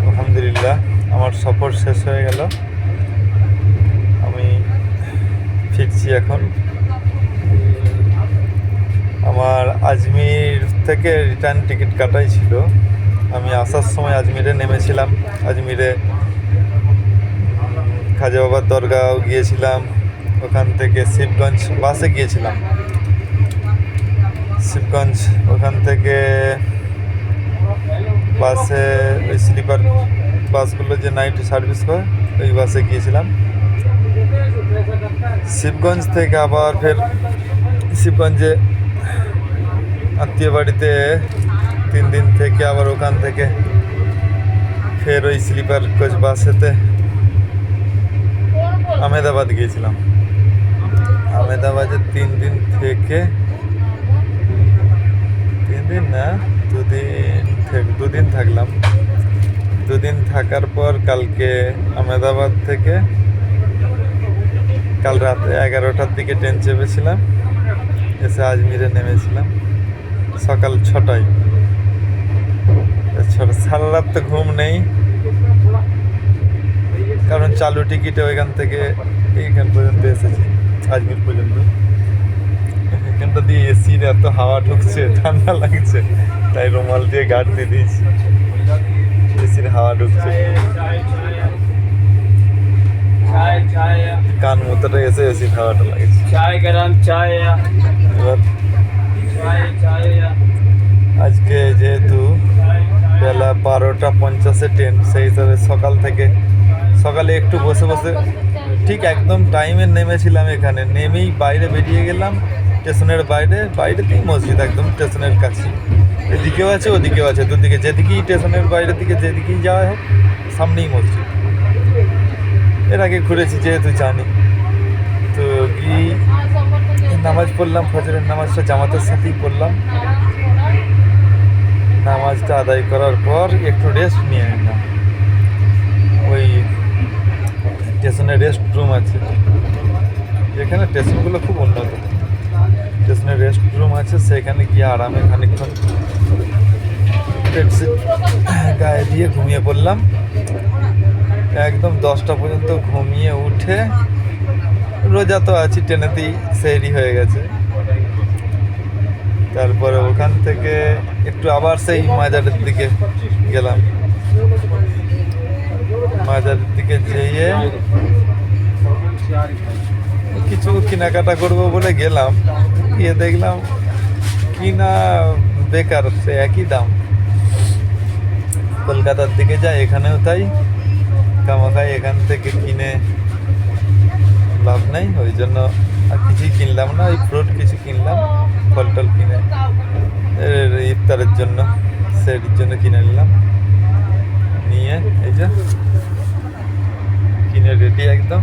আলহামদুলিল্লাহ আমার সফর শেষ হয়ে গেল। আমি ফিরছি এখন। আমার আজমির থেকে রিটার্ন টিকিট কাটাই ছিল। আমি আসার সময় আজমিরে নেমেছিলাম। আজমিরে খাজা বাবার দরগাও গিয়েছিলাম। ওখান থেকে শিবগঞ্জ বাসে গিয়েছিলাম। শিবগঞ্জ ওখান থেকে বাসে ওই স্লিপার বাসগুলো যে নাইট সার্ভিস করে ওই বাসে গিয়েছিলাম। শিবগঞ্জ থেকে আবার ফের শিবগঞ্জে আত্মীয় বাড়িতে 3 দিন থেকে আবার ওখান থেকে ফের ওই স্লিপার কোচ বাসেতে আহমেদাবাদ গিয়েছিলাম। আহমেদাবাদে 3 দিন থেকে 3 দিন না 2 দিন থাকলাম। 2 দিন থাকার পর কালকে আহমেদাবাদ থেকে কাল রাত 11টার দিকে ট্রেন চেপেছিলাম। এসে আজমিরে নেমেছিলাম সকাল 6টায়। সারা রাত তো ঘুম নেই, কারণ চালু টিকিটে ওইখান থেকে এইখান পর্যন্ত এসেছি, আজমির পর্যন্ত। এখানটা দিয়ে এসির এত হাওয়া ঢুকছে, ঠান্ডা লাগছে, তাই রুমাল দিয়ে গার্ড দিয়ে দিয়েছি। এসির হাওয়া ঢুকছে, কান মতোটা এসে এসির হাওয়াটা লাগছে। এবার আজকে যেহেতু বেলা 12:50 ট্রেন, সেই হিসাবে সকালে একটু বসে বসে ঠিক একদম টাইমে নেমেছিলাম। এখানে নেমেই বাইরে বেরিয়ে গেলাম, স্টেশনের বাইরেতেই মসজিদ, একদম স্টেশনের কাছে। এদিকেও আছে ওদিকেও আছে, দুদিকে যেদিকেই স্টেশনের বাইরের দিকে যেদিকেই যাওয়া হোক সামনেই মসজিদ। এর আগে ঘুরেছি যেহেতু জানি। তো গিয়ে নামাজ পড়লাম, ফজরের নামাজটা জামাতের সাথেই পড়লাম। নামাজটা আদায় করার পর একটু রেস্ট নিয়ে নিলাম। ওই স্টেশনে রেস্ট রুম আছে, এখানে স্টেশনগুলো খুব উন্নত। স্টেশনে রেস্ট রুম আছে, সেখানে গিয়ে আরামে খানিকক্ষণ ট্যাক্সি গায়ে দিয়ে ঘুমিয়ে পড়লাম। একদম 10টা পর্যন্ত ঘুমিয়ে উঠে, রোজা তো আছি, ট্রেনেতেই সেহরি হয়ে গেছে। তারপরে ওখান থেকে একটু আবার সেই মাজারের দিকে গেলাম। মাজারের দিকে যেয়ে কিছু কেনাকাটা করবো বলে গেলাম, গিয়ে দেখলাম কিনা বেকার, সে একই দাম। কলকাতার দিকে যাই, এখানেও তাই, কামাখাই এখান থেকে কিনে লাভ নেই। ওই জন্য আর কিছুই কিনলাম না। ওই ফ্রুট কিছু কিনলাম, ফল টল কিনে ইফতারের জন্য, সেটির জন্য কিনে নিলাম। নিয়ে এই যে কিনে রেডি একদম।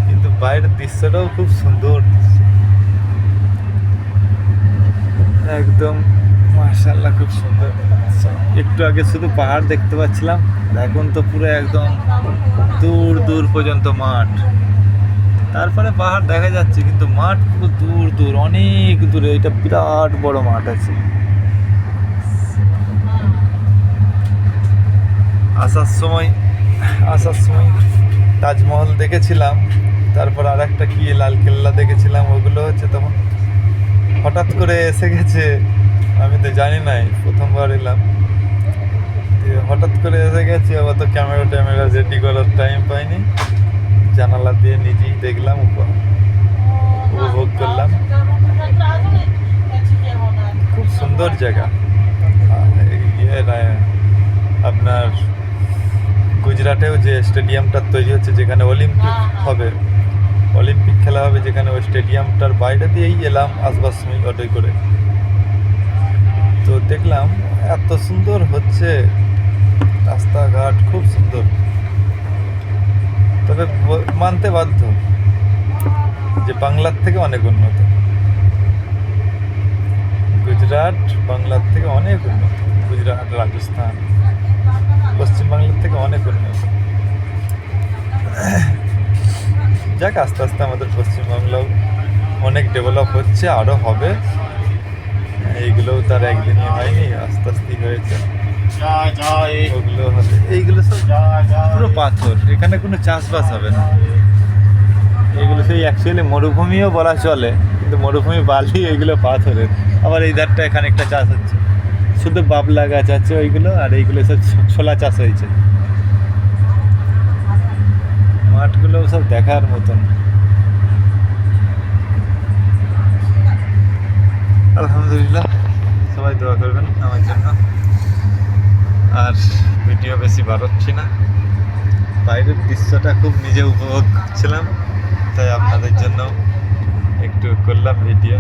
কিন্তু বাইরের দৃশ্যটাও খুব সুন্দর, একদম মাশাআল্লাহ, খুব সুন্দর। একটু আগে শুধু পাহাড় দেখতে পাচ্ছিলাম, এখন তো পুরো একদম দূর দূর পর্যন্ত মাঠ। তারপরে পাহাড় দেখা যাচ্ছে, কিন্তু মাঠ পুরো দূর দূর, অনেক দূরে। এটা বিরাট বড় মাঠ আছে। আসার সময় তাজমহল দেখেছিলাম, তারপর আর একটা কি লালকেল্লা দেখেছিলাম। ওগুলো হচ্ছে তখন হঠাৎ করে এসে গেছে, আমি তো জানি নাই, প্রথমবার এলাম। হঠাৎ করে এসে গেছে, আবার তো ক্যামেরা রেডি করার টাইম পাইনি। জানালা দিয়ে নিজেই দেখলাম, উপভোগ করলাম। খুব সুন্দর জায়গা। আপনার গুজরাটেও যে স্টেডিয়ামটা তৈরি হচ্ছে, যেখানে অলিম্পিক খেলা হবে, যেখানে ওই স্টেডিয়ামটার বাইরে দিয়েই এলাম আসবার সময় অটোয় করে। তো দেখলাম এত সুন্দর হচ্ছে রাস্তাঘাট, খুব সুন্দর। তবে মানতে বাধ্য যে বাংলার থেকে অনেক উন্নত। গুজরাট বাংলার থেকে অনেক উন্নত। গুজরাট, রাজস্থান, পশ্চিমবাংলার থেকে অনেক উন্নত। যাক, আস্তে আস্তে আমাদের পশ্চিমবাংলাও অনেক ডেভেলপ হচ্ছে, আরও হবে। এইগুলোও তার একদিনই হয়নি, আস্তে আস্তে হয়েছে। ওগুলো হবে, এইগুলো সব পুরো পাথর, এখানে কোনো চাষবাস হবে না। এগুলো সেই অ্যাকচুয়ালি মরুভূমিও বলা চলে, কিন্তু মরুভূমি বালি, এইগুলো পাথরের। আবার এই ধারটা এখানে একটা চাষ হচ্ছে, শুধু বাবলা গাছ আছে ওইগুলো, আর এইগুলো সব ছোলা চাষ হয়েছে। মাঠগুলো সব দেখার মতন। আলহামদুলিল্লাহ, সবাই দোয়া করবেন আমার জন্য। আর ভিডিও বেশি বাড়াচ্ছি না, বাইরের দৃশ্যটা খুব নিজে উপভোগ করছিলাম, তাই আপনাদের জন্য একটু করলাম ভিডিও।